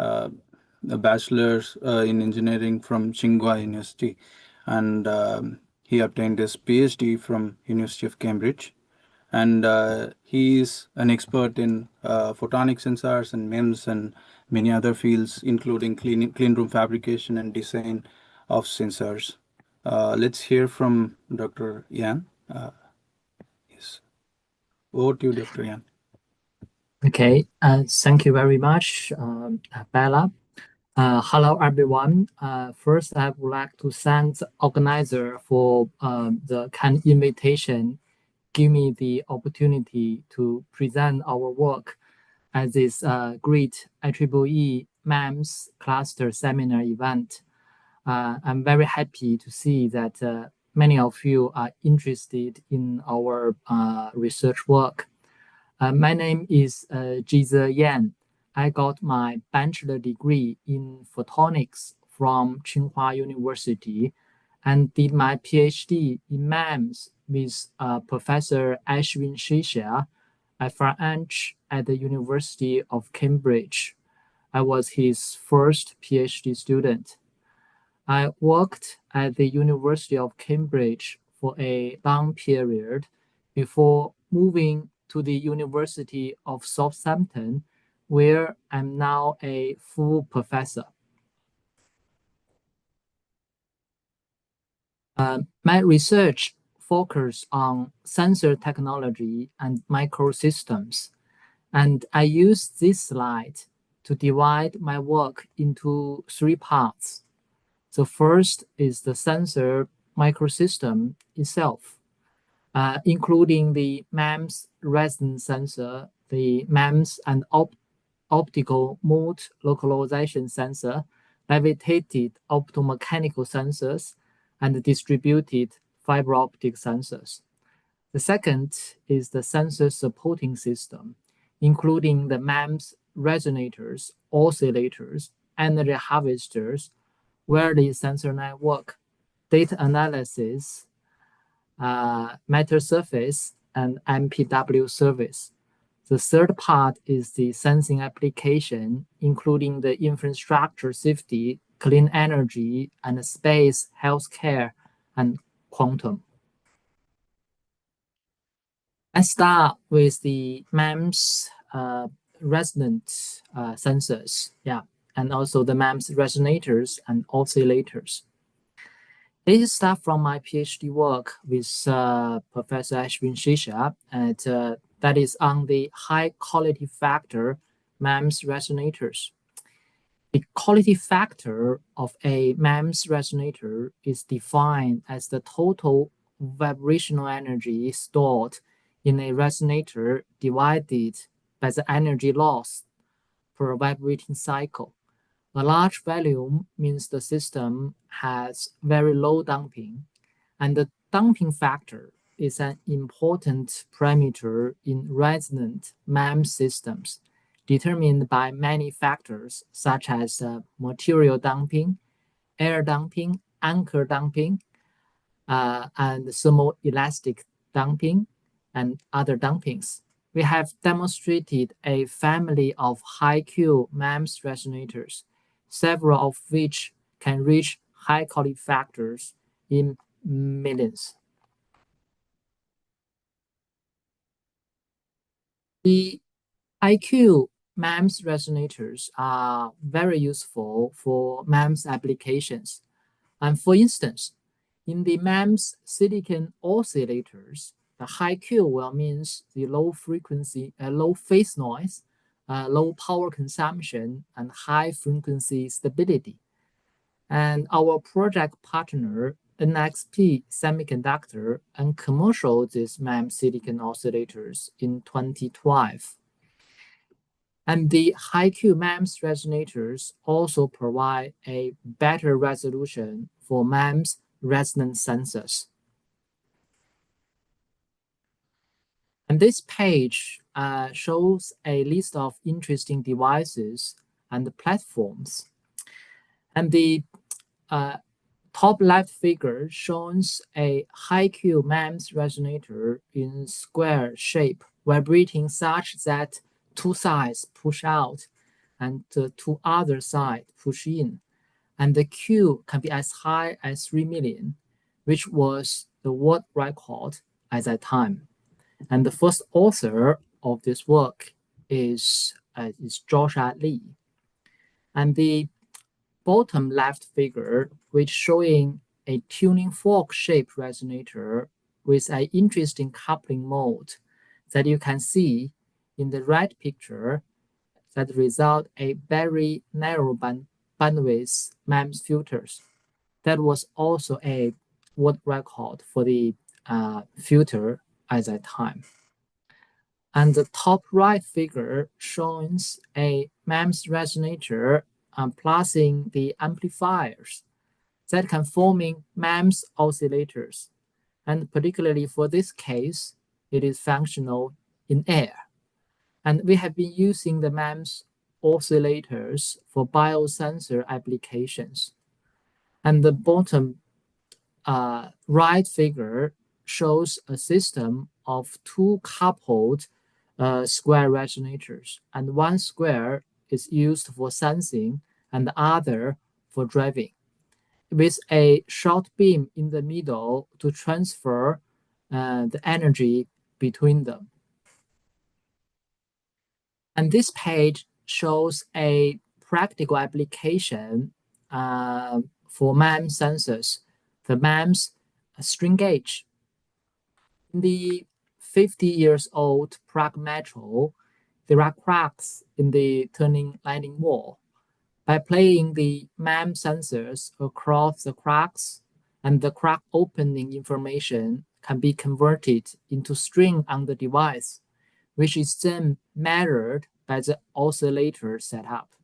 a bachelor's in engineering from Tsinghua University, and he obtained his PhD from University of Cambridge. And he is an expert in photonic sensors and MEMS and many other fields, including clean room fabrication and design of sensors. Let's hear from Dr. Yan. Yes. Over to you, Dr. Yan. Okay, thank you very much, Bella. Hello, everyone. First, I would like to thank the organizer for the kind invitation, give me the opportunity to present our work at this great IEEE MEMS cluster seminar event. I'm very happy to see that many of you are interested in our research work. My name is Jize Yan. I got my bachelor degree in photonics from Tsinghua University and did my PhD in MEMS with Professor Ashwin Shisha at FRNCH at the University of Cambridge. I was his first PhD student. I worked at the University of Cambridge for a long period before moving to the University of Southampton, where I'm now a full professor. My research focuses on sensor technology and microsystems, and I use this slide to divide my work into three parts. The first is the sensor microsystem itself, including the MEMS resonance sensor, the MEMS and optical mode localization sensor, levitated optomechanical sensors, and distributed fiber optic sensors. The second is the sensor supporting system, including the MEMS resonators, oscillators, energy harvesters, wireless sensor network, data analysis, matter surface, and MPW service. The third part is the sensing application, including the infrastructure safety, clean energy, and space, healthcare, and quantum. Let's start with the MEMS resonant sensors, and also the MEMS resonators and oscillators. This start from my PhD work with Professor Ashwin Shisha, and that is on the high quality factor MEMS resonators. The quality factor of a MEMS resonator is defined as the total vibrational energy stored in a resonator divided by the energy loss per vibrating cycle. A large volume means the system has very low damping, and the damping factor is an important parameter in resonant MEMS systems, determined by many factors such as material damping, air damping, anchor damping, and thermoelastic damping, and other dampings. We have demonstrated a family of high-Q MEMS resonators, several of which can reach high quality factors in millions. The IQ MEMS resonators are very useful for MEMS applications. And for instance, in the MEMS silicon oscillators, the high Q will means the low frequency, low phase noise, low power consumption, and high frequency stability. And our project partner, NXP Semiconductor, and commercialized these MEMS silicon oscillators in 2012. And the high-Q MEMS resonators also provide a better resolution for MEMS resonance sensors. And this page shows a list of interesting devices and platforms. And the top left figure shows a high-Q MEMS resonator in square shape, vibrating such that two sides push out, and the two other side push in. And the Q can be as high as 3 million, which was the world record at that time. And the first author of this work is Joshua Lee. And the bottom left figure, which showing a tuning fork shaped resonator with an interesting coupling mode that you can see in the right picture that result a very narrow bandwidth MEMS filters. That was also a world record for the filter at that time. And the top right figure shows a MEMS resonator placing the amplifiers that can forming MEMS oscillators. And particularly for this case, it is functional in air. And we have been using the MEMS oscillators for biosensor applications. And the bottom right figure shows a system of two coupled square resonators, and one square is used for sensing and the other for driving, with a short beam in the middle to transfer the energy between them. And this page shows a practical application for MEMS sensors, the MEMS string gauge. In the 50 years old Prague metro, there are cracks in the turning lining wall. By playing the MEMS sensors across the cracks, and the crack opening information can be converted into string on the device, which is then measured by the oscillator setup.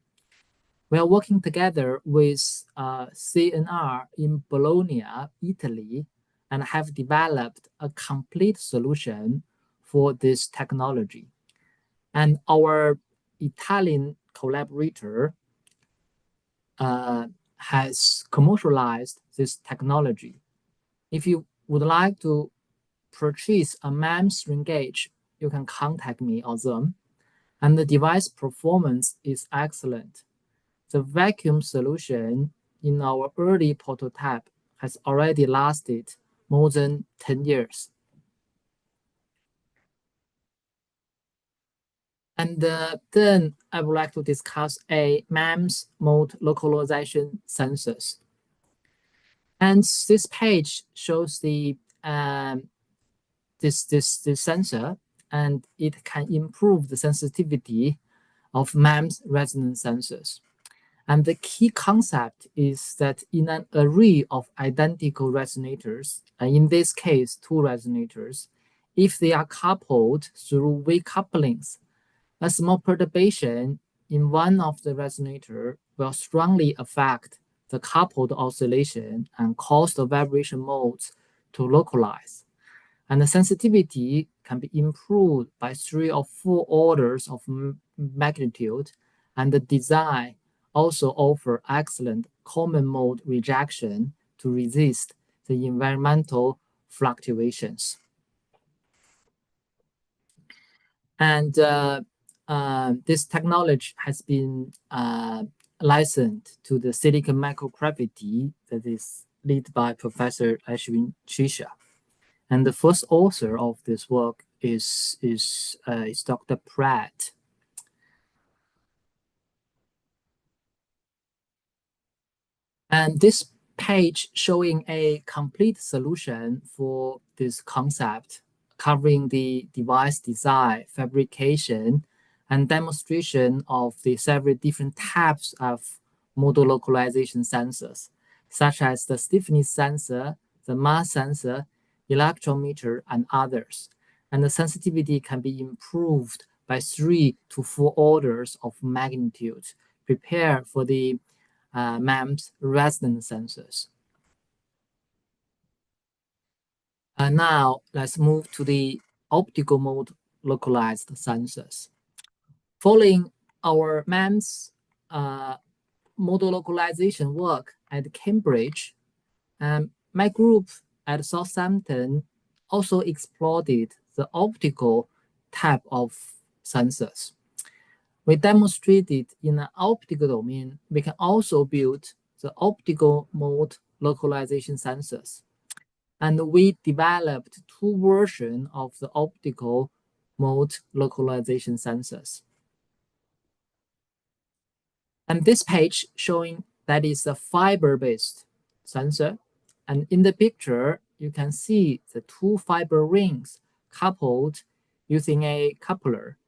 We are working together with CNR in Bologna, Italy, and have developed a complete solution for this technology. And our Italian collaborator has commercialized this technology. If you would like to purchase a MEMS string gauge, you can contact me or them. And the device performance is excellent. The vacuum solution in our early prototype has already lasted more than 10 years. And then I would like to discuss a MEMS mode localization sensors. And this page shows the this sensor, and it can improve the sensitivity of MEMS resonance sensors. And the key concept is that in an array of identical resonators, and in this case, two resonators, if they are coupled through weak couplings, a small perturbation in one of the resonator will strongly affect the coupled oscillation and cause the vibration modes to localize. And the sensitivity can be improved by 3 or 4 orders of magnitude, and the design also offer excellent common mode rejection to resist the environmental fluctuations. And this technology has been licensed to the silicon microgravity that is led by Professor Ashwin Shisha. And the first author of this work is Dr. Pratt. And this page showing a complete solution for this concept, covering the device design, fabrication, and demonstration of the several different types of model localization sensors, such as the stiffness sensor, the mass sensor, electrometer, and others. And the sensitivity can be improved by 3 to 4 orders of magnitude, prepared for the MEMS resonance sensors. And now let's move to the optical mode localized sensors. Following our MEMS model localization work at Cambridge, my group at Southampton also explored the optical type of sensors. We demonstrated in an optical domain, we can also build the optical mode localization sensors. And we developed two versions of the optical mode localization sensors. And this page showing that is a fiber-based sensor. And in the picture, you can see the two fiber rings coupled using a coupler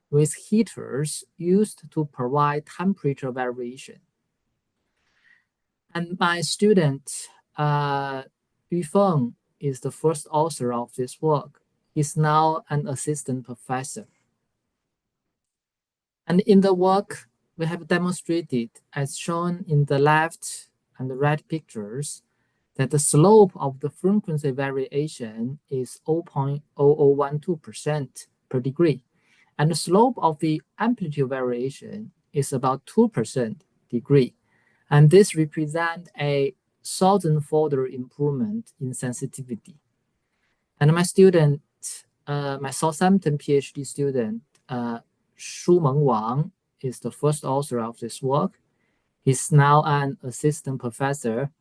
with heaters used to provide temperature variation. And my student, Yu Feng, is the first author of this work. He's now an assistant professor. And in the work, we have demonstrated, as shown in the left and the right pictures, that the slope of the frequency variation is 0.0012% per degree. And the slope of the amplitude variation is about 2% degree. And this represents a 1,000-fold improvement in sensitivity. And my student, my Southampton PhD student, Shumeng Wang, is the first author of this work. He's now an assistant professor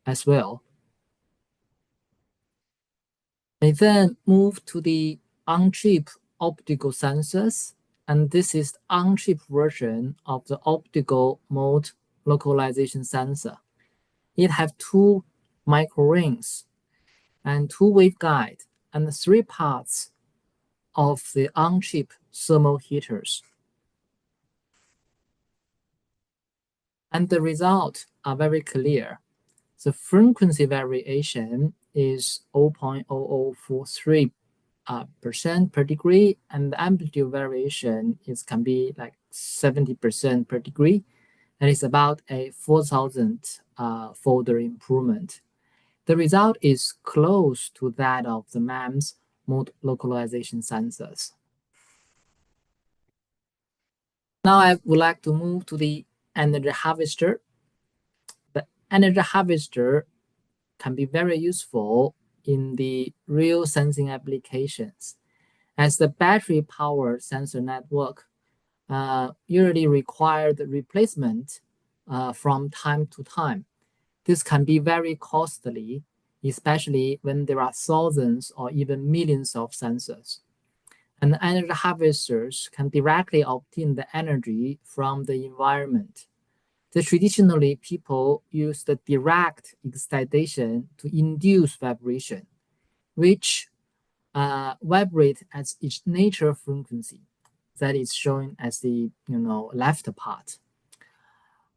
as well. We then move to the on-chip optical sensors, and this is the on-chip version of the optical mode localization sensor. It has two micro rings and two waveguide and three parts of the on-chip thermal heaters. And the results are very clear. The frequency variation is 0.0043% per degree, and the amplitude variation can be like 70% per degree. And it's about a 4,000-fold improvement. The result is close to that of the MEMS mode localization sensors. Now I would like to move to the energy harvester. The energy harvester can be very useful in the real sensing applications, as the battery-powered sensor network usually require the replacement from time to time. This can be very costly, especially when there are thousands or even millions of sensors. And energy harvesters can directly obtain the energy from the environment. Traditionally, people use the direct excitation to induce vibration, which vibrate at its natural frequency. That is shown as the left part.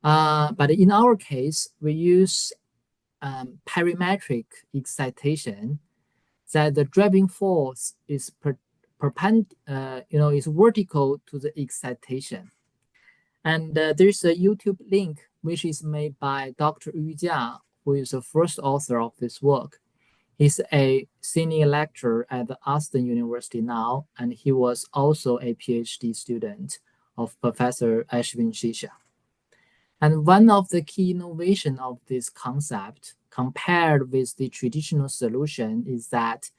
But in our case, we use parametric excitation. That the driving force is is vertical to the excitation. And there's a YouTube link which is made by Dr. Yu Jia, who is the first author of this work. He's a senior lecturer at the Austin University now, and he was also a PhD student of Professor Ashwin Shisha. And one of the key innovations of this concept, compared with the traditional solution, is that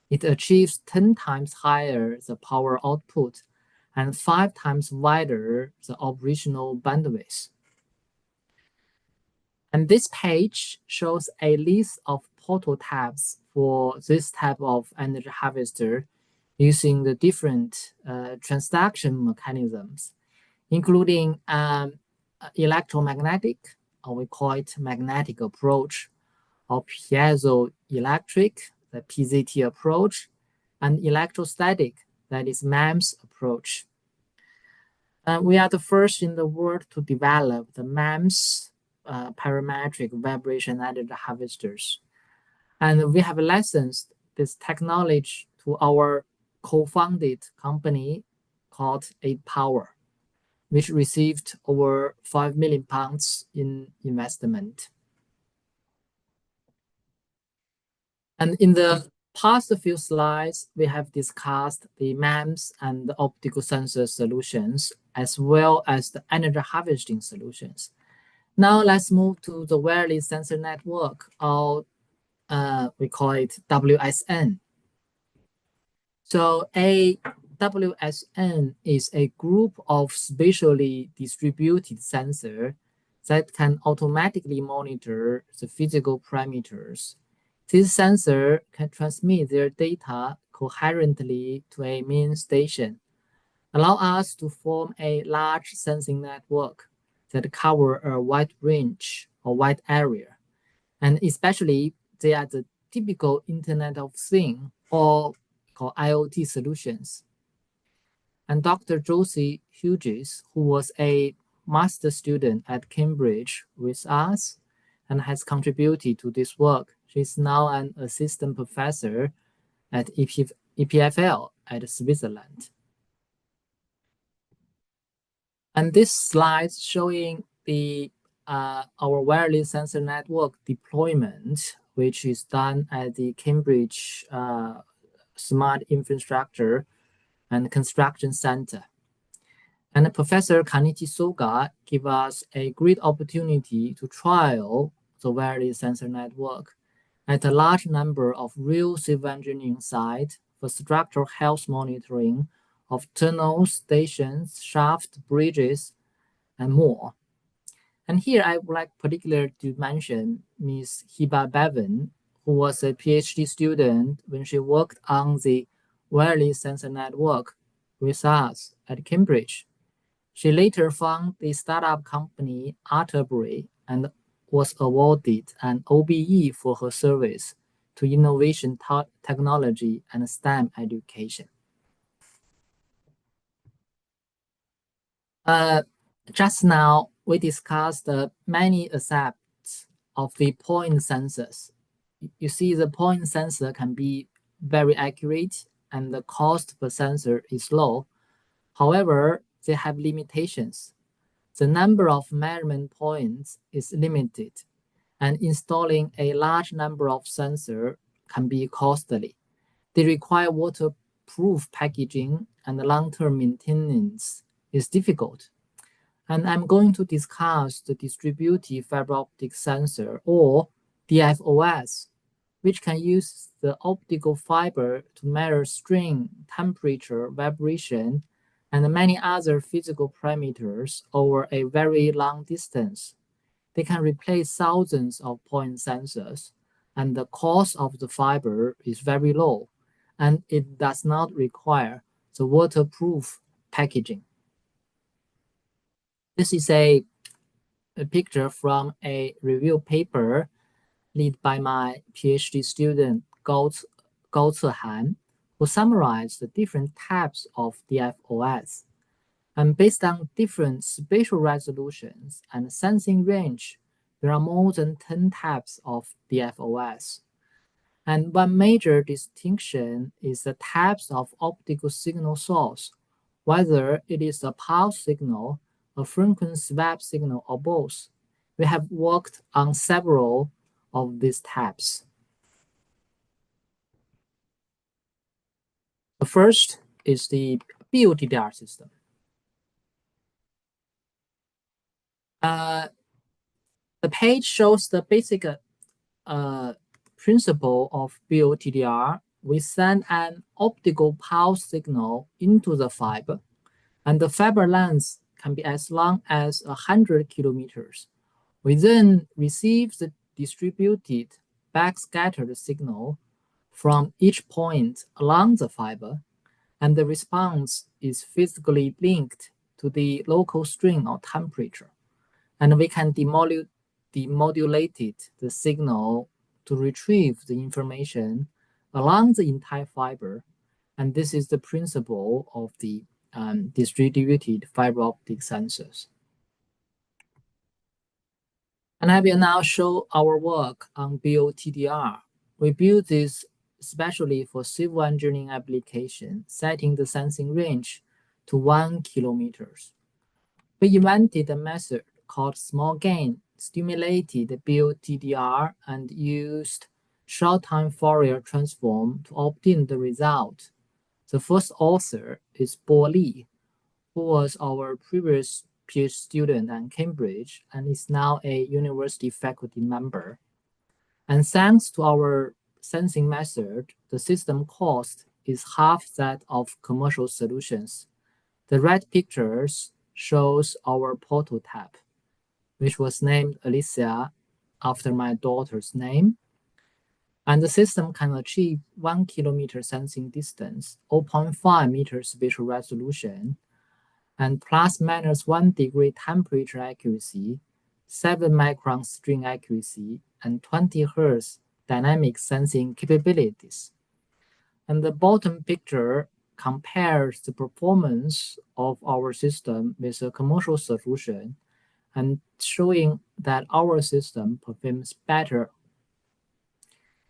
it achieves 10 times higher the power output and 5 times wider the operational bandwidth. And this page shows a list of prototypes for this type of energy harvester using the different transduction mechanisms, including electromagnetic, or we call it magnetic approach, or piezoelectric, the PZT approach, and electrostatic, that is MEMS approach. We are the first in the world to develop the MEMS parametric vibration energy harvesters. And we have licensed this technology to our co-founded company called 8Power, which received over £5 million in investment. And in the past few slides, we have discussed the MEMS and the optical sensor solutions, as well as the energy harvesting solutions. Now let's move to the wireless sensor network, or we call it WSN. So a WSN is a group of spatially distributed sensors that can automatically monitor the physical parameters. These sensors can transmit their data coherently to a main station, allow us to form a large sensing network that cover a wide range or wide area. And especially they are the typical Internet of Things or called IoT solutions. And Dr. Josie Hughes, who was a master student at Cambridge with us and has contributed to this work. She's now an assistant professor at EPFL at Switzerland. And this slide showing the our wireless sensor network deployment, which is done at the Cambridge Smart Infrastructure and Construction Center. And Professor Kanichi Soga gave us a great opportunity to trial the wireless sensor network at a large number of real civil engineering sites for structural health monitoring of tunnels, stations, shafts, bridges, and more. And here I would like particularly to mention Ms. Hiba Bevan, who was a PhD student when she worked on the wireless sensor network with us at Cambridge. She later founded the startup company Atterbury and was awarded an OBE for her service to innovation technology and STEM education. Just now, we discussed many aspects of the point sensors. You see, the point sensor can be very accurate and the cost per sensor is low. However, they have limitations. The number of measurement points is limited, and installing a large number of sensors can be costly. They require waterproof packaging, and long-term maintenance is difficult. And I'm going to discuss the distributed fiber optic sensor, or DFOS, which can use the optical fiber to measure strain, temperature, vibration, and many other physical parameters over a very long distance. They can replace thousands of point sensors, and the cost of the fiber is very low, and it does not require the waterproof packaging. This is a picture from a review paper led by my PhD student Gao Han, who summarized the different types of DFOS. And based on different spatial resolutions and sensing range, there are more than 10 types of DFOS. And one major distinction is the types of optical signal source, whether it is a pulse signal, a frequency swap signal, or both. We have worked on several of these types. The first is the BOTDR system. The page shows the basic principle of BOTDR. We send an optical pulse signal into the fiber, and the fiber length can be as long as 100 kilometers. We then receive the distributed backscattered signal from each point along the fiber, and the response is physically linked to the local strain or temperature. And we can demodulate the signal to retrieve the information along the entire fiber. And this is the principle of the distributed fiber optic sensors. And I will now show our work on BOTDR. We built this especially for civil engineering application, setting the sensing range to 1 kilometer. We invented a method called small gain stimulated BOTDR and used short-time Fourier transform to obtain the result. The first author is Bo Li, who was our previous PhD student at Cambridge and is now a university faculty member. And thanks to our sensing method, the system cost is half that of commercial solutions. The red pictures shows our prototype, which was named Alicia after my daughter's name. And the system can achieve 1 kilometer sensing distance, 0.5 meters spatial resolution, and plus minus 1 degree temperature accuracy, 7 micron string accuracy, and 20 Hz dynamic sensing capabilities. And the bottom picture compares the performance of our system with a commercial solution and showing that our system performs better.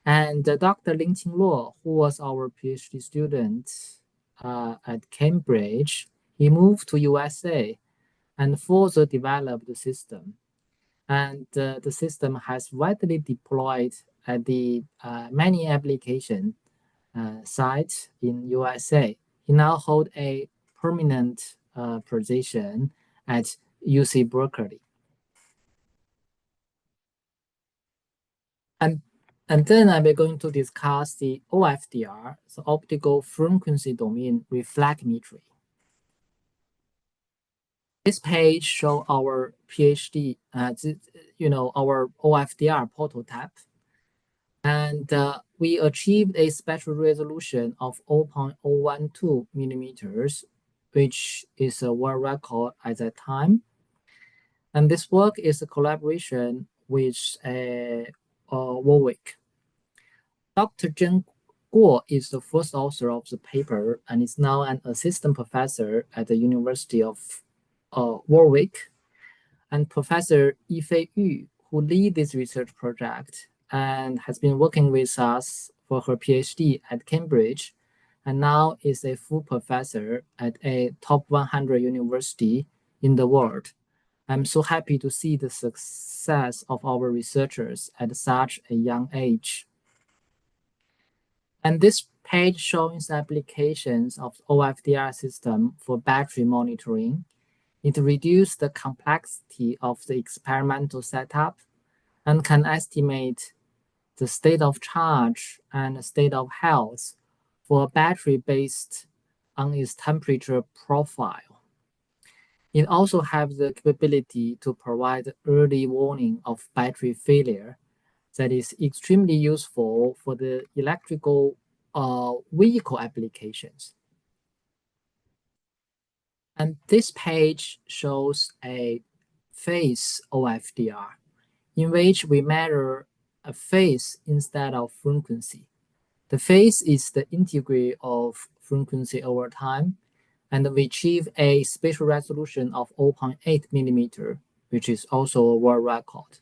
And Dr. Lingqing Luo, who was our PhD student at Cambridge, he moved to USA and further developed the system. And the system has widely deployed at the many application sites in USA. He now holds a permanent position at UC Berkeley. And then I'm going to discuss the OFDR, the optical frequency domain reflectometry. This page shows our PhD, our OFDR prototype. And we achieved a spectral resolution of 0.012 millimeters, which is a world record at that time. And this work is a collaboration with Warwick. Dr. Zheng Guo is the first author of the paper and is now an assistant professor at the University of Warwick. And Professor Yifei Yu, who leads this research project and has been working with us for her PhD at Cambridge, and now is a full professor at a top 100 university in the world. I'm so happy to see the success of our researchers at such a young age. And this page shows applications of OFDR system for battery monitoring. It reduces the complexity of the experimental setup and can estimate the state of charge and state of health for a battery based on its temperature profile. It also has the capability to provide early warning of battery failure that is extremely useful for the electrical vehicle applications. And this page shows a phase OFDR, in which we measure a phase instead of frequency. The phase is the integral of frequency over time, and we achieve a spatial resolution of 0.8 millimeter, which is also a world record.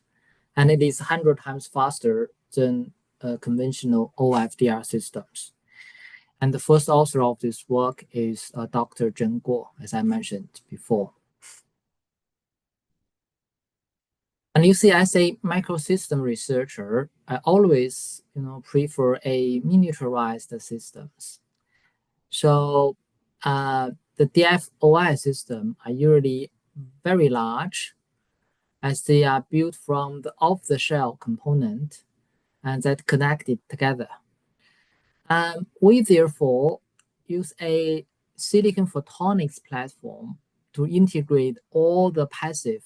And it is 100 times faster than conventional OFDR systems. And the first author of this work is Dr. Zheng Guo, as I mentioned before. And you see, as a microsystem researcher, I always prefer a miniaturized systems. So the DFOI system are usually very large, as they are built from the off-the-shelf component and that connected together. We therefore use a silicon photonics platform to integrate all the passive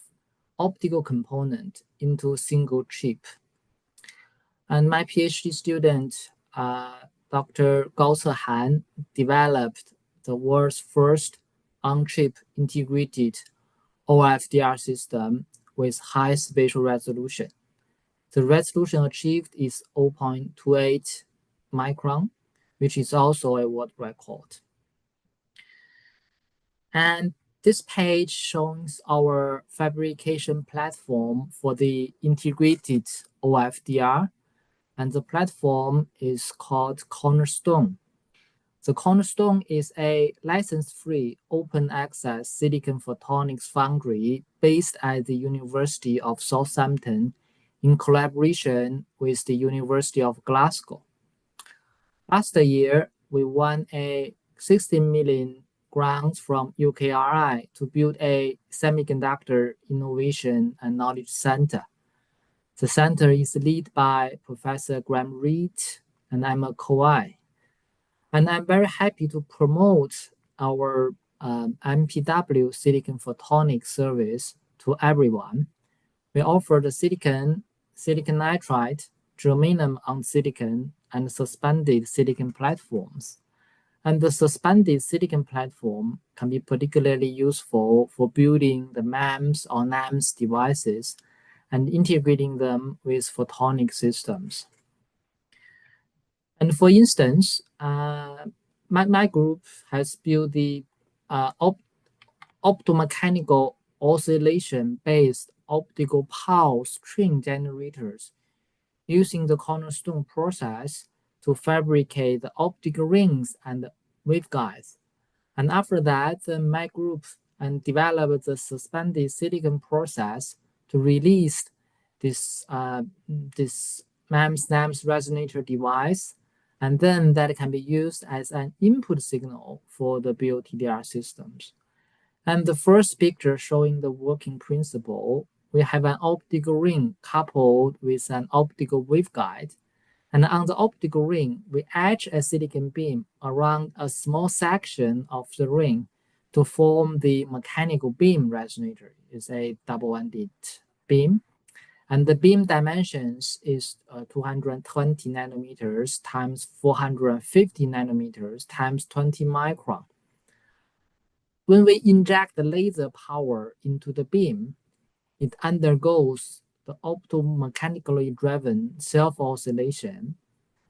optical component into a single chip. And my PhD student, Dr. Gaoce Han, developed the world's first on-chip integrated OFDR system with high spatial resolution. The resolution achieved is 0.28 micron, which is also a world record. And this page shows our fabrication platform for the integrated OFDR, and the platform is called Cornerstone. The Cornerstone is a license-free, open-access silicon photonics foundry based at the University of Southampton in collaboration with the University of Glasgow. Last year, we won a 16 million grant from UKRI to build a semiconductor innovation and knowledge center. The center is led by Professor Graham Reed and Emma Kowai. And I'm very happy to promote our MPW silicon photonic service to everyone. We offer the silicon nitride, germanium on silicon, and suspended silicon platforms. And the suspended silicon platform can be particularly useful for building the MEMS or NAMS devices and integrating them with photonic systems. And for instance, my group has built the optomechanical oscillation-based optical pulse string generators using the cornerstone process to fabricate the optical rings and waveguides. And after that, my group developed the suspended silicon process to release this MEMS NAMS resonator device, and then that can be used as an input signal for the BOTDR systems. And the first picture showing the working principle, we have an optical ring coupled with an optical waveguide. And on the optical ring, we etch a silicon beam around a small section of the ring to form the mechanical beam resonator. It's a double-ended beam. And the beam dimensions is 220 nanometers times 450 nanometers times 20 micron. When we inject the laser power into the beam, it undergoes the optomechanically driven self-oscillation,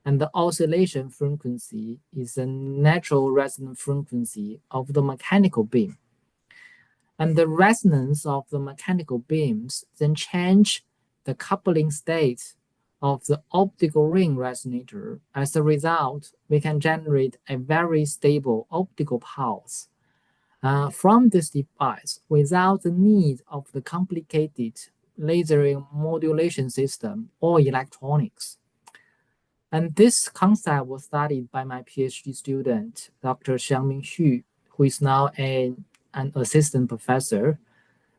and the oscillation frequency is the natural resonant frequency of the mechanical beam. And the resonance of the mechanical beams then change the coupling state of the optical ring resonator. As a result, we can generate a very stable optical pulse from this device without the need of the complicated laser modulation system or electronics. And this concept was studied by my PhD student, Dr. Xiangming Xu, who is now an assistant professor.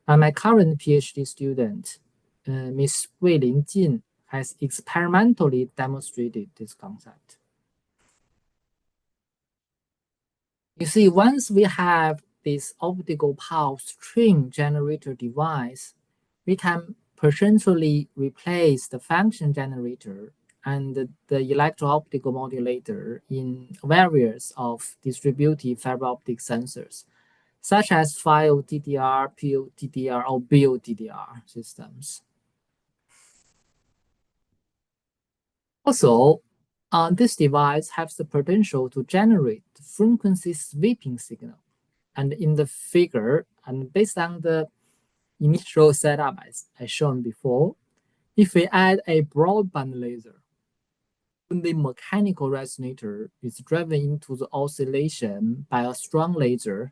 And my current PhD student, Ms. Weilin Jin, has experimentally demonstrated this concept. You see, once we have this optical pulse string generator device, we can potentially replace the function generator and the electro-optical modulator in various of distributed fiber optic sensors, such as FIO DDR, PO DDR, or BO DDR systems. Also, this device has the potential to generate frequency sweeping signal. And in the figure, and based on the initial setup as shown before, if we add a broadband laser, when the mechanical resonator is driven into the oscillation by a strong laser,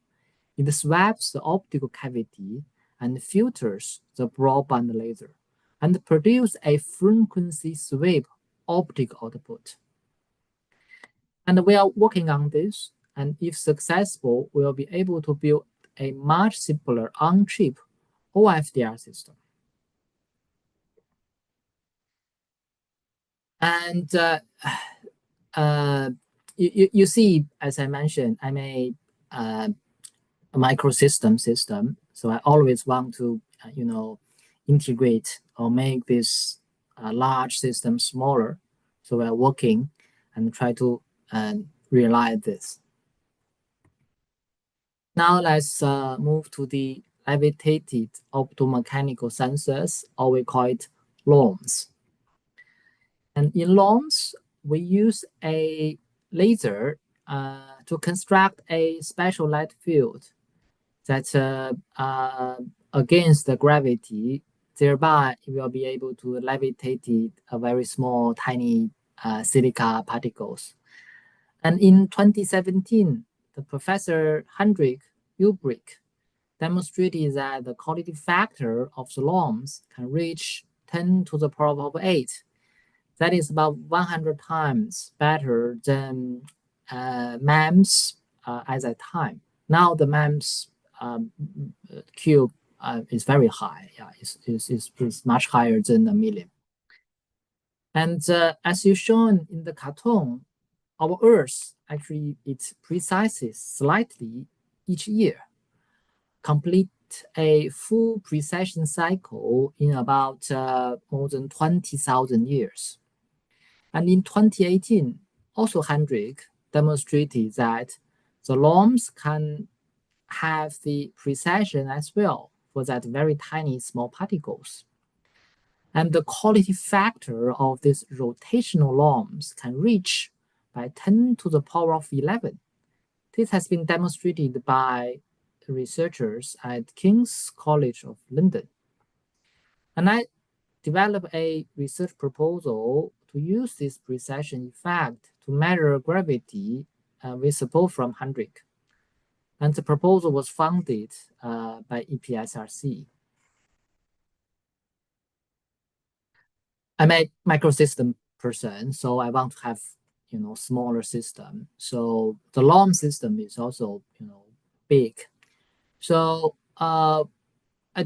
it swaps the optical cavity and filters the broadband laser and produce a frequency sweep optic output. And we are working on this, and if successful, we will be able to build a much simpler on-chip OFDR system. And you see, as I mentioned, I'm a microsystem system, so I always want to, integrate or make this large system smaller. So we're working and try to realize this. Now let's move to the levitated optomechanical sensors, or we call it LOMS. And in LOMS, we use a laser to construct a special light field that against the gravity, thereby you will be able to levitate a very small, tiny silica particles. And in 2017, the Professor Hendrik Ulbrich demonstrated that the quality factor of the LOMS can reach 10 to the power of 8. That is about 100 times better than MEMS at that time. Now the MEMS cube is very high. Yeah, it's much higher than a million. And as you shown in the cartoon, our Earth actually it precises slightly each year, complete a full precession cycle in about more than 20,000 years. And in 2018, also Hendrik demonstrated that the LOMs can have the precession as well for that very tiny small particles. And the quality factor of these rotational LOMs can reach by 10 to the power of 11. This has been demonstrated by researchers at King's College of London. And I developed a research proposal to use this precession effect to measure gravity with support from Hendrik. And the proposal was funded by EPSRC. I'm a microsystem person, so I want to have smaller system. So the LOM system is also big. So I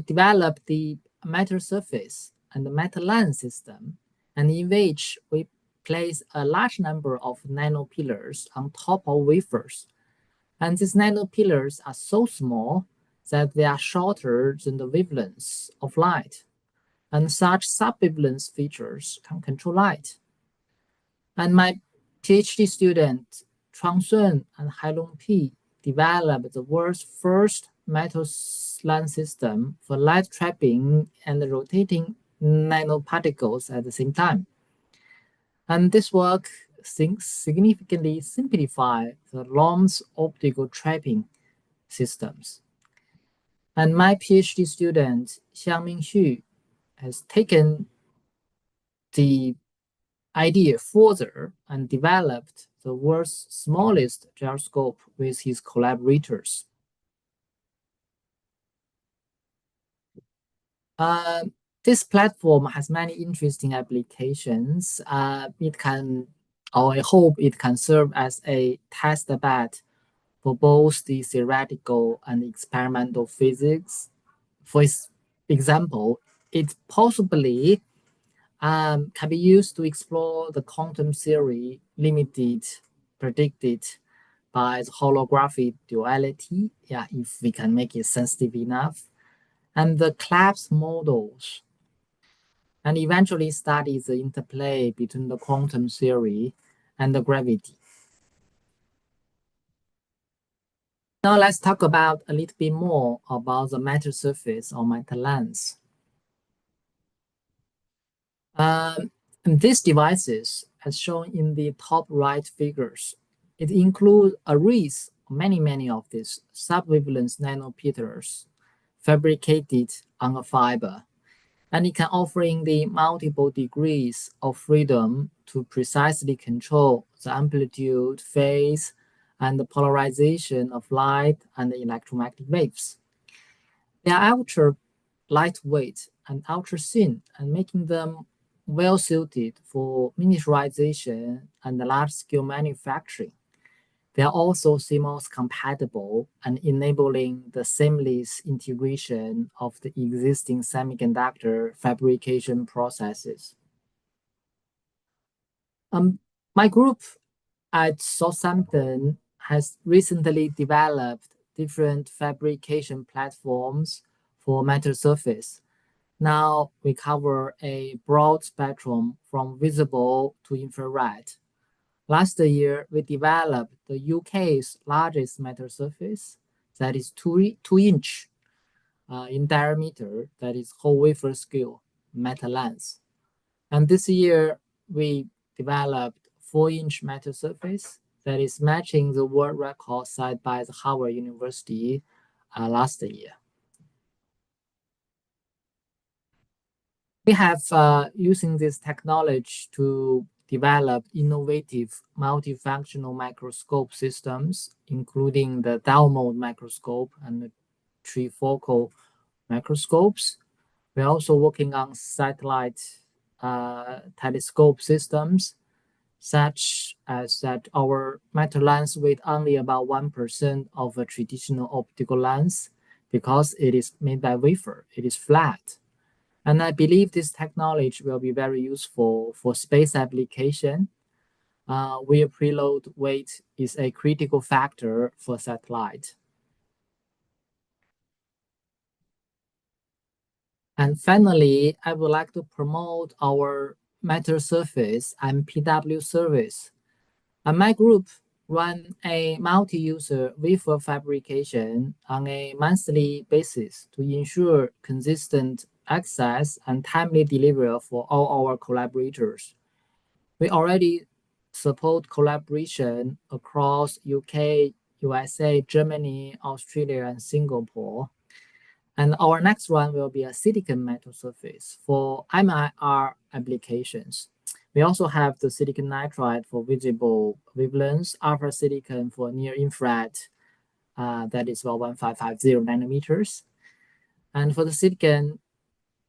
developed the metal surface and the metal lens system, and in which we place a large number of nanopillars on top of wafers. And these nanopillars are so small that they are shorter than the wavelengths of light. And such subwavelength features can control light. And my PhD student, Chuang Sun and Hailong Pi, developed the world's first metal lens system for light trapping and rotating nanoparticles at the same time. And this work significantly simplified the LOM's optical trapping systems. And my PhD student, Xiangming Xu, has taken the idea further and developed the world's smallest gyroscope with his collaborators. This platform has many interesting applications. It can, or I hope it can serve as a test bed for both the theoretical and experimental physics. For example, it possibly can be used to explore the quantum theory predicted by the holographic duality, if we can make it sensitive enough, and the collapse models, and eventually study the interplay between the quantum theory and the gravity. Now let's talk about a little bit more about the metal surface or metal lens. These devices, as shown in the top right figures, it includes arrays, many of these subwavelength nanopillars fabricated on a fiber. And it can offering the multiple degrees of freedom to precisely control the amplitude, phase, and the polarization of light and the electromagnetic waves. They are ultra lightweight and ultra thin, and making them well suited for miniaturization and large-scale manufacturing. They are also CMOS compatible and enabling the seamless integration of the existing semiconductor fabrication processes. My group at Southampton has recently developed different fabrication platforms for metal surface. Now we cover a broad spectrum from visible to infrared. Last year, we developed the UK's largest metal surface that is 2-inch in diameter, that is whole wafer scale metal lens. And this year, we developed 4-inch metal surface that is matching the world record set by the Harvard University last year. We have using this technology to develop innovative multifunctional microscope systems, including the dual mode microscope and the trifocal microscopes. We're also working on satellite telescope systems, such as that our metal lens weighs only about 1% of a traditional optical lens because it is made by wafer, it is flat. And I believe this technology will be very useful for space application. where preload weight is a critical factor for satellite. And finally, I would like to promote our metal surface and PW service. And my group run a multi-user wafer fabrication on a monthly basis to ensure consistent access and timely delivery for all our collaborators. We already support collaboration across UK, USA, Germany, Australia, and Singapore. And our next one will be a silicon metal surface for MIR applications. We also have the silicon nitride for visible wavelengths, alpha silicon for near infrared, that is about 1550 nanometers. And for the silicon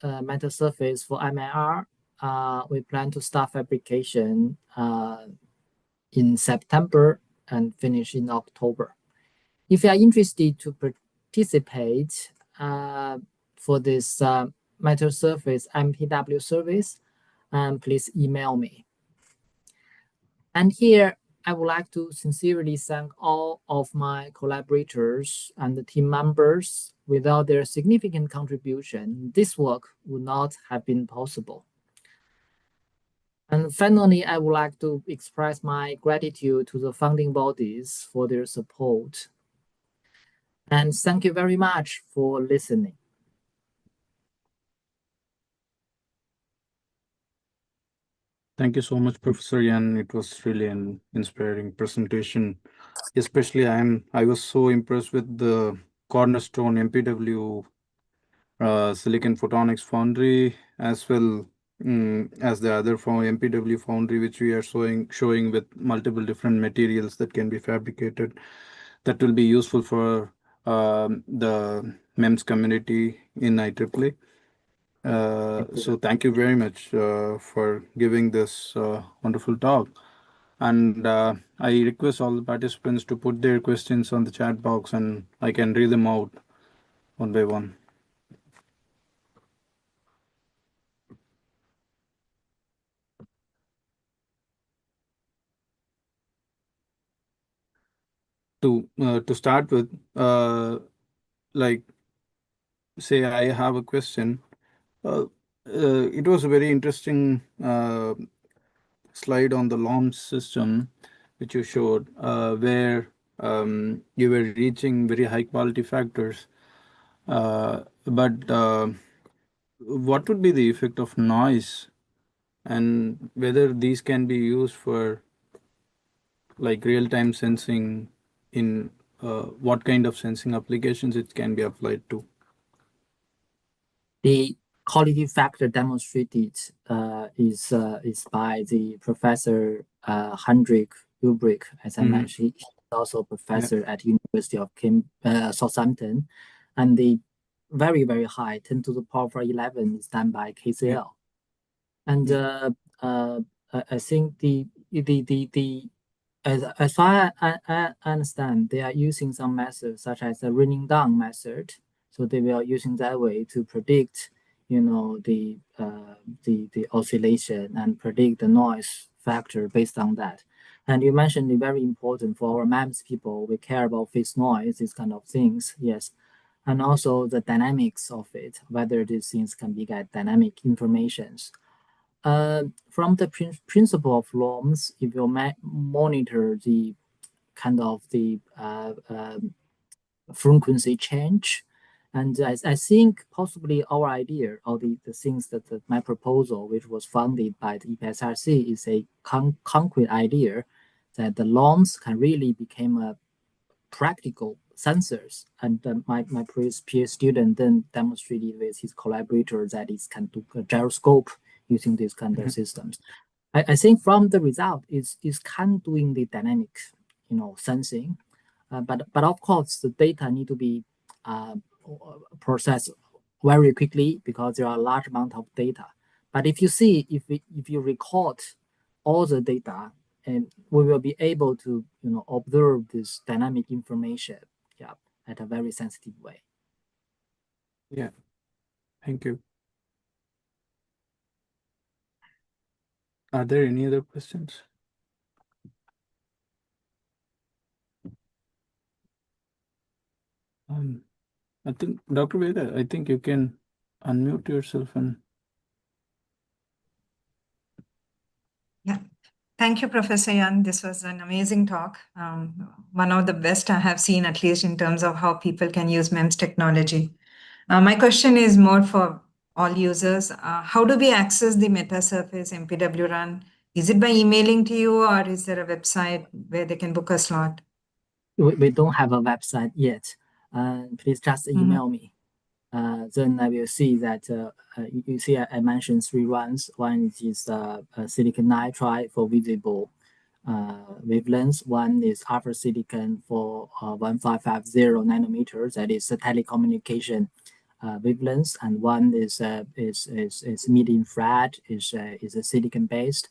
metal surface for MIR, we plan to start fabrication in September and finish in October. If you are interested to participate for this metal surface MPW service, please email me. And here, I would like to sincerely thank all of my collaborators and the team members. Without their significant contribution, this work would not have been possible. And finally, I would like to express my gratitude to the funding bodies for their support. And thank you very much for listening. Thank you so much, Professor Yan. It was really an inspiring presentation. Especially, I was so impressed with the cornerstone MPW silicon photonics foundry, as well as the other MPW foundry, which we are showing with multiple different materials that can be fabricated, that will be useful for the MEMS community in IEEE. So thank you very much for giving this wonderful talk. And I request all the participants to put their questions on the chat box, and I can read them out one by one. To start with, like, say I have a question. It was a very interesting slide on the LOMS system, which you showed, where you were reaching very high quality factors. But what would be the effect of noise, and whether these can be used for like real-time sensing in what kind of sensing applications it can be applied to? The quality factor demonstrated is by the Professor Hendrik Ulbrich, as I mentioned. He's also a professor at University of Southampton, and the very, very high 10 to the power 11 is done by KCL. And I think as far as I understand, they are using some methods such as the raining down method. So they were using that way to predict, the oscillation and predict the noise factor based on that. And you mentioned it very important for our MEMS people. We care about phase noise, these kind of things. Yes. And also the dynamics of it, whether these things can be get dynamic informations. From the principle of LOMS, if you monitor the kind of the frequency change, and I think possibly our idea or the things that my proposal, which was funded by the EPSRC, is a concrete idea that the LOMS can really become a practical sensors. And my previous peer student then demonstrated with his collaborator that it can do a gyroscope using these kind of systems. I think from the result is can doing the dynamic, sensing, but of course the data need to be processed very quickly because there are a large amount of data. But if you record all the data, and we will be able to observe this dynamic information, at a very sensitive way. Yeah, thank you. Are there any other questions? I think, Dr. Veda, I think you can unmute yourself and. Yeah. Thank you, Professor Yan. This was an amazing talk. One of the best I have seen, at least in terms of how people can use MEMS technology. My question is more for all users. How do we access the metasurface MPW run? Is it by emailing to you, or is there a website where they can book a slot? We don't have a website yet. Please just email me. Then I will see that you see I mentioned 3 runs. One is silicon nitride for visible wavelengths. One is alpha silicon for 1550 nanometers. That is a telecommunication wavelengths, and one is mid infrared, is a silicon based.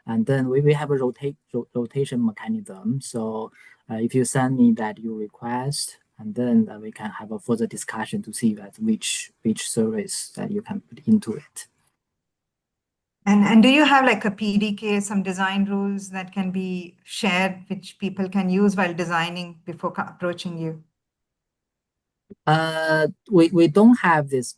And then we have a rotation mechanism. So if you send me that you request, and then we can have a further discussion to see that which service that you can put into it. And do you have like a PDK, some design rules that can be shared, which people can use while designing before approaching you? We don't have this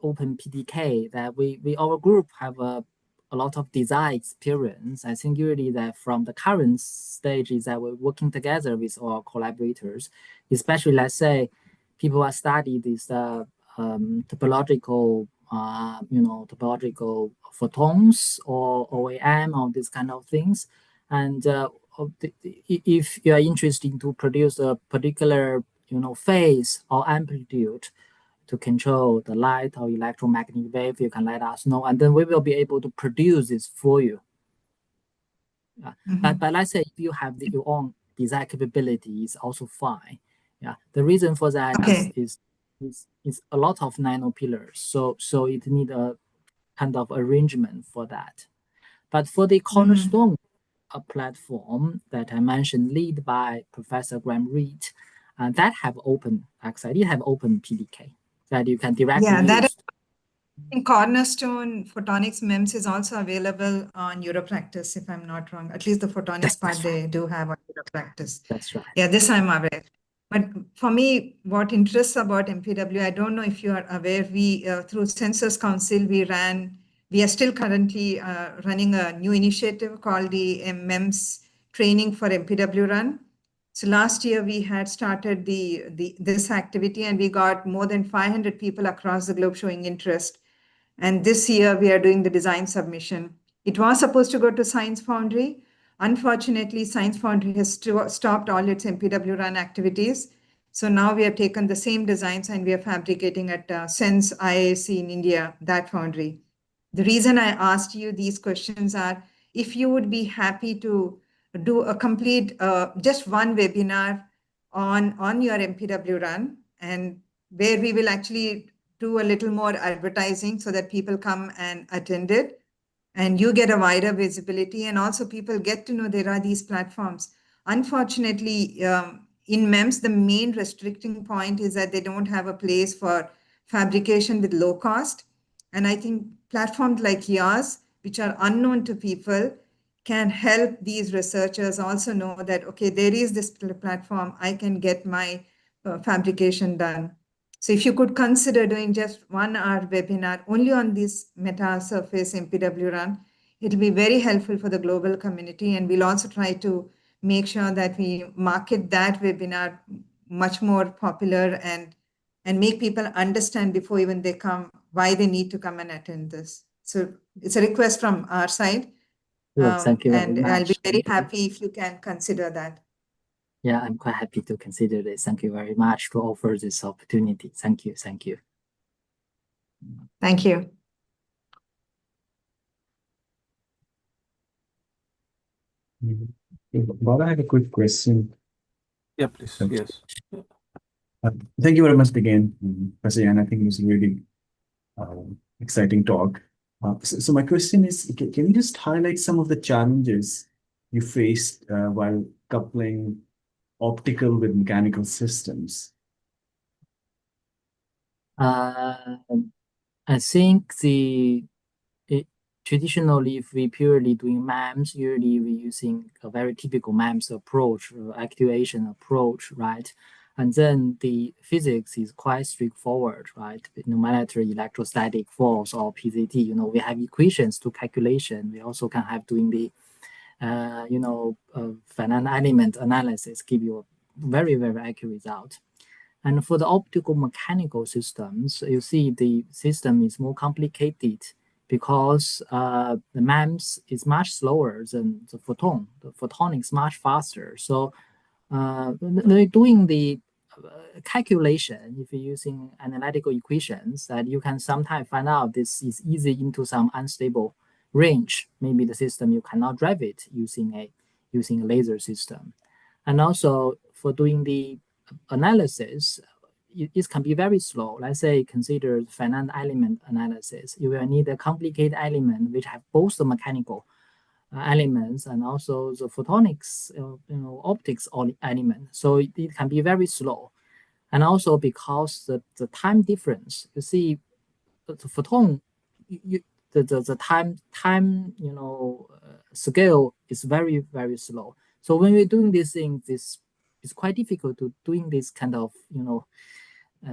open PDK. That we our group have a lot of design experience. I think usually that from the current stage is that we're working together with our collaborators, especially let's say people are studying this topological topological photons or OAM or these kind of things. And if you are interested to produce a particular phase or amplitude to control the light or electromagnetic wave, you can let us know, and then we will be able to produce this for you. But let's say if you have your own design capability, it's also fine. Yeah, the reason for that is a lot of nanopillars, so it need a kind of arrangement for that. But for the cornerstone platform that I mentioned, led by Professor Graham Reed, that have open access. It have open PDK that you can directly use. In Cornerstone, Photonics MEMS is also available on Europractice, if I'm not wrong. At least the Photonics part they do have on Europractice. That's right. Yeah, this I'm aware. But for me, what interests about MPW, I don't know if you are aware, we through Sensors Council, we are still currently running a new initiative called the MEMS Training for MPW Run. So last year we had started this activity, and we got more than 500 people across the globe showing interest. And this year we are doing the design submission. It was supposed to go to Science Foundry. Unfortunately, Science Foundry has stopped all its MPW run activities. So now we have taken the same designs and we are fabricating at Sense IAC in India, that foundry. The reason I asked you these questions are if you would be happy to do a complete, just one webinar on your MPW run, and where we will actually do a little more advertising so that people come and attend it, and you get a wider visibility, and also people get to know there are these platforms. Unfortunately, in MEMS, the main restricting point is that they don't have a place for fabrication with low cost. And I think platforms like yours, which are unknown to people, can help these researchers also know that, okay, there is this platform, I can get my fabrication done. So if you could consider doing just 1 hour webinar only on this meta-surface MPW run, it'll be very helpful for the global community. And we'll also try to make sure that we market that webinar much more popular and make people understand before even they come, why they need to come and attend this. So it's a request from our side. Thank you very much. I'll be very happy if you can consider that. Yeah, I'm quite happy to consider this. Thank you very much to offer this opportunity. Thank you. Thank you. Thank you. Bob, I have a quick question. Yeah, please. Yes. Thank you very much again, Professor Yan. I think it was a really exciting talk. So my question is, can you just highlight some of the challenges you faced while coupling optical with mechanical systems? I think traditionally, if we purely doing MEMS, usually we're using a very typical MEMS approach, actuation approach, right? And then the physics is quite straightforward, right? No matter electrostatic force or PZT, we have equations to calculation. We also can have doing the, finite element analysis, give you a very, very accurate result. And for the optical mechanical systems, you see the system is more complicated because the MEMS is much slower than the photon. The photonic is much faster. So when doing the calculation, if you're using analytical equations, that you can sometimes find out this is easy into some unstable range. Maybe the system you cannot drive it using a laser system. And also for doing the analysis, it can be very slow. Let's say consider finite element analysis. You will need a complicated element which have both the mechanical elements and also the photonics, optics element. So it can be very slow. And also because the time difference, you see, the photon, the time scale is very, very slow. So when we're doing these things, it's quite difficult to doing this kind of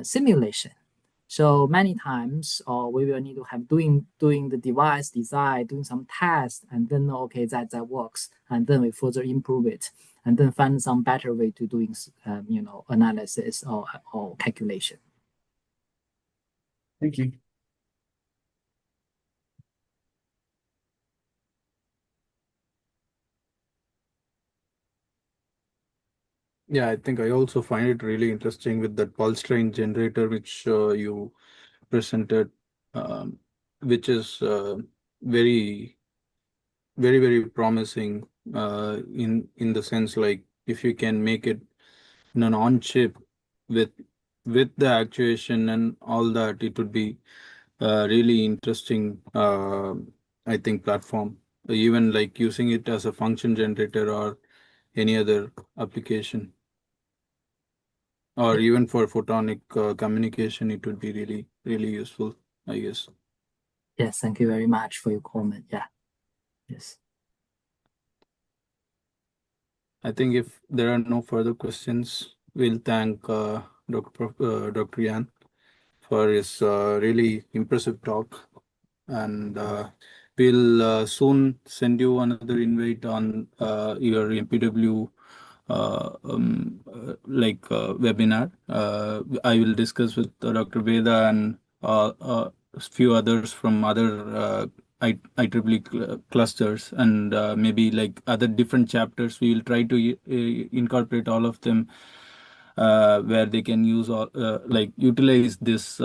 simulation. So many times, we will need to have doing the device design, doing some tests, and then okay, that works, and then we further improve it, and then find some better way to doing analysis or calculation. Thank you. Yeah, I think I also find it really interesting with that pulse train generator, which you presented, which is very, very, very promising in the sense, like, if you can make it in an on chip with the actuation and all that, it would be really interesting. I think platform, even like using it as a function generator or any other application, or even for photonic communication, it would be really, really useful, I guess. Yes, thank you very much for your comment. Yeah. Yes. I think if there are no further questions, we'll thank Dr. Yan for his really impressive talk. And we'll soon send you another invite on your MPW webinar. I will discuss with Dr. Veda and a few others from other IEEE clusters, and maybe like other different chapters. We will try to incorporate all of them where they can use utilize this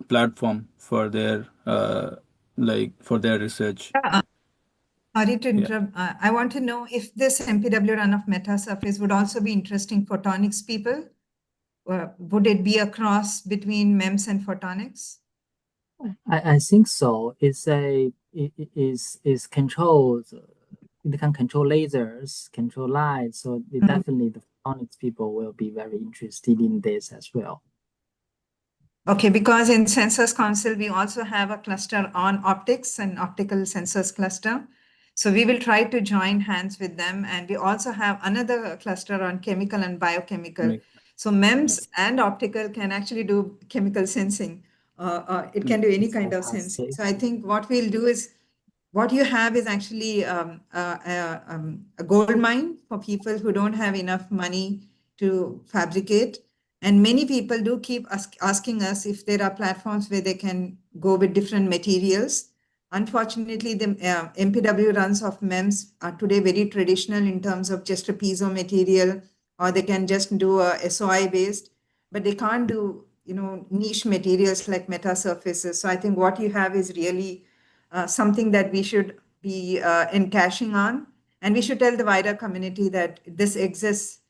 platform for their for their research. Sorry to interrupt. I want to know if this MPW run of metasurface would also be interesting photonics people. Would it be a cross between MEMS and photonics? I think so. Is controlled. It can control lasers, control light. So definitely the photonics people will be very interested in this as well. Okay, because in Sensors Council, we also have a cluster on optics and optical sensors cluster. So we will try to join hands with them. And we also have another cluster on chemical and biochemical. So MEMS and optical can actually do chemical sensing. It can do any kind of sensing. So I think what we'll do is, what you have is actually a gold mine for people who don't have enough money to fabricate. And many people do keep asking us if there are platforms where they can go with different materials. Unfortunately, the MPW runs of MEMS are today very traditional in terms of just a piezo material, or they can just do a SOI based, but they can't do niche materials like metasurfaces. So I think what you have is really something that we should be encashing on, and we should tell the wider community that this exists.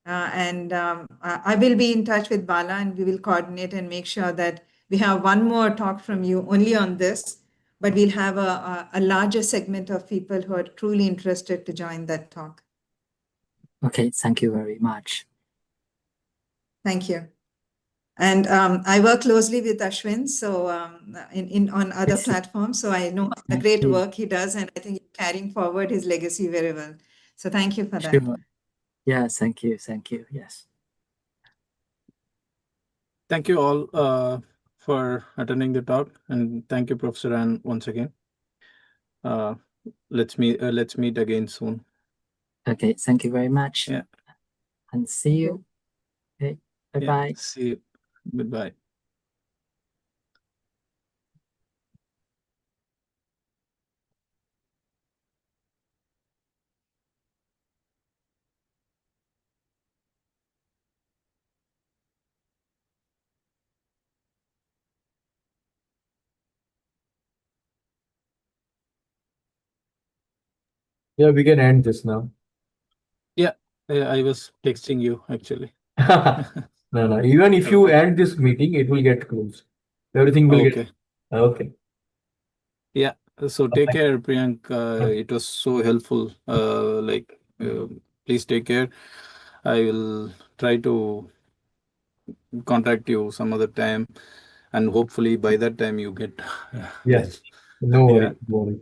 I will be in touch with Bala, and we will coordinate and make sure that we have one more talk from you only on this, but we'll have a larger segment of people who are truly interested to join that talk. Okay, thank you very much. Thank you. And I work closely with Ashwin, so on other platforms. So I know the great work he does, and I think he's carrying forward his legacy very well. So thank you for that. Yeah, thank you. Thank you. Yes. thank you all for attending the talk, and thank you, Professor Ann, once again. Uh, let's meet again soon. Okay, thank you very much. Yeah. And see you. Okay, bye bye. Yeah, see you. Goodbye. Yeah, we can end this now. Yeah, I was texting you actually. No, no. Even if you Okay. end this meeting, it will get closed. Everything will Okay. get. Okay. Yeah. So take care, Priyank. It was so helpful. Please take care. I will try to contact you some other time, and hopefully by that time you get. Yes. No Yeah. worry. No worry.